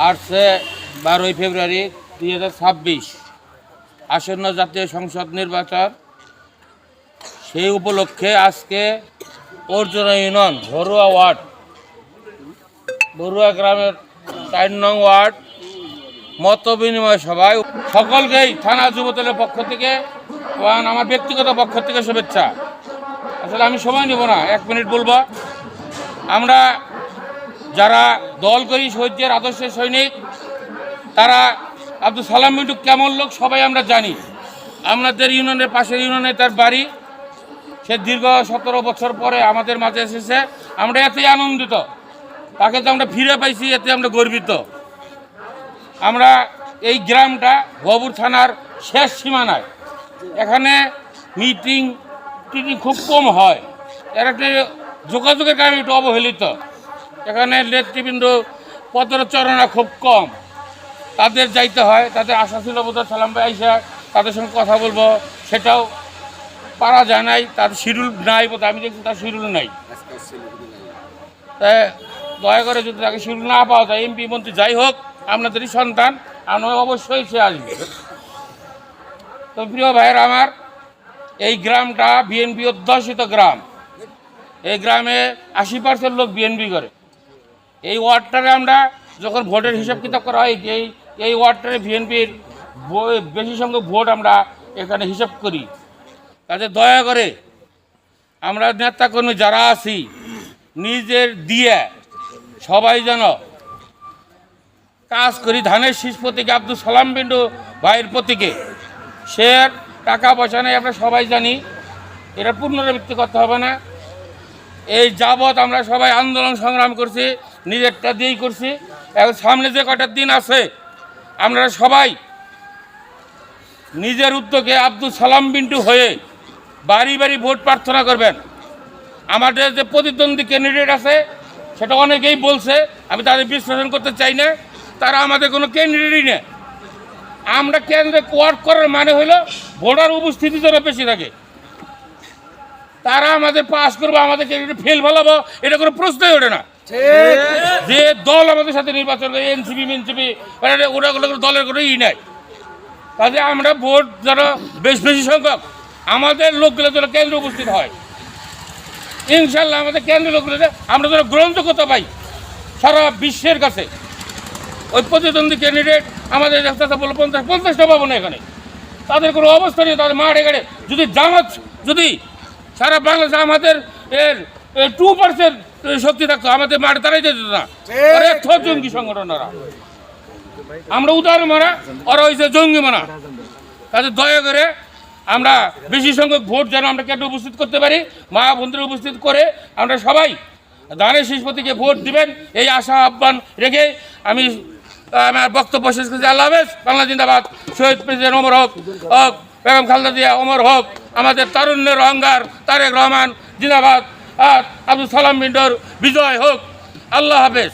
আসছে 12 ফেব্রুয়ারি 2026 আসন্ন জাতীয় সংসদ নির্বাচন। সেই উপলক্ষে আজকে অর্জুনা ইউনিয়ন বড়ুয়া গ্রামের 4 নং ওয়ার্ড মত বিনিময় সভায় সকলকেই থানা যুবদলের পক্ষ থেকে এবং আমার ব্যক্তিগত পক্ষ থেকে শুভেচ্ছা। আসলে আমি সময় নেব না, 1 মিনিট বলবো। আমরা যারা দল করি শহীদের আদর্শের সৈনিক, তারা আব্দুল সালাম মিন্টু কেমন লোক সবাই আমরা জানি। আমাদের ইউনিয়নের পাশের ইউনিয়নে তার বাড়ি। সে দীর্ঘ 17 বছর পরে আমাদের মাঝে এসেছে। আমরা এতেই আনন্দিত, তাকে তো আমরা ফিরে পাইছি, এতে আমরা গর্বিত। আমরা এই গ্রামটা ভবপুর থানার শেষ সীমানায়, এখানে মিটিং খুব কম হয়। এর একটা যোগাযোগের কারণে একটু অবহেলিত। এখানে নেতৃবৃন্দ পদচারণা খুব কম, তাদের যাইতে হয়। তাদের আশা ছিল বোধহয় সালাম ভাই আইসা তাদের সঙ্গে কথা বলবো, সেটাও পারা যায় নাই। তার শিডিউল নাই বোধ, আমি দেখছি তার শিডিউল নাই। তাই দয়া করে যদি তাকে শিডিউল না পাওয়া যায়, এমপি মন্ত্রী যাই হোক, আপনাদেরই সন্তান, আমরা অবশ্যই সে আসবে। তো প্রিয় ভাইয়েরা আমার, এই গ্রামটা বিএনপি অধ্যুষিত গ্রাম। এই গ্রামে 80% লোক বিএনপি করে। এই ওয়ার্ডটারে আমরা যখন ভোটের হিসাব কিতাব করা হয়, এই ওয়ার্ডটারে বিএনপির বেশি সংখ্যক ভোট আমরা এখানে হিসাব করি। কাজে দয়া করে আমরা নেতাকর্মী যারা আছি, নিজের দিয়ে সবাই যেন কাজ করি। ধানের শীষ প্রতীকে আব্দুল সালাম মিন্টু ভাইয়ের প্রতীকে। সে টাকা পয়সা নেই, আমরা সবাই জানি। এটা পুনরাবৃত্তি করতে হবে না। এই যাবৎ আমরা সবাই আন্দোলন সংগ্রাম করছি, নিজেরটা দিয়েই করছি। এখন সামনে যে কটা দিন আছে, আমরা সবাই নিজের উদ্যোগে আব্দুল সালাম মিন্টু হয়ে বাড়ি বাড়ি ভোট প্রার্থনা করবেন। আমাদের যে প্রতিদ্বন্দ্বী ক্যান্ডিডেট আছে, সেটা অনেকেই বলছে, আমি তাদের বিশ্লেষণ করতে চাই না। তারা আমাদের কোনো ক্যান্ডিডেটই নেই। আমরা কেন্দ্রে ওয়ার্ক করার মানে হলো ভোটার উপস্থিতি যেন বেশি থাকে। তারা আমাদের পাস করবো, আমাদের ক্যান্ডিডেট ফেল ফেলাবো, এটা কোনো প্রশ্নই ওঠে না। যে দল আমাদের সাথে নির্বাচন করে, এনসিপি মিনসিপি, ওরা দলের কোনো ই নাই। কাজে আমরা ভোট যেন বেশি সংখ্যক আমাদের লোকগুলো যেন কেন্দ্রে উপস্থিত হয়। ইনশাল্লাহ আমাদের কেন্দ্রের লোকগুলো আমরা যেন গ্রহণযোগ্যতা পাই সারা বিশ্বের কাছে। ওই প্রতিদ্বন্দ্বী ক্যান্ডিডেট আমাদের বলো 50টা পাবো না এখানে, তাদের কোনো অবস্থা নেই। তাদের মাঠে ঘাটে যদি জামাত, যদি সারা বাংলাদেশে আমাদের এর 2% শক্তি থাকতো, আমাদের মাঠে তারাই যেত না। জঙ্গি সংগঠন ওরা, আমরা উদাহরণ মানা, ওরা হয়েছে জঙ্গি মানা। তাদের দয়া করে আমরা বেশি সংখ্যক ভোট যেন আমরা কেন্দ্রে উপস্থিত করতে পারি, মা বন্ধুরা উপস্থিত করে আমরা সবাই ধানের শীষ প্রতীকে ভোট দিবেন, এই আশা আহ্বান রেখে আমি আমার বক্তব্য শেষ করছি। আল্লাহ হাফেজ। বাংলা জিন্দাবাদ। শহীদ প্রেসিডেন্ট ওমর হক, বেগম খালেদা জিয়া ওমর হক, আমাদের তারুণ্যের অহংকার তারেক রহমান জিন্দাবাদ। আব্দুল সালাম মিন্টুর বিজয় হোক। আল্লাহ হাফেজ।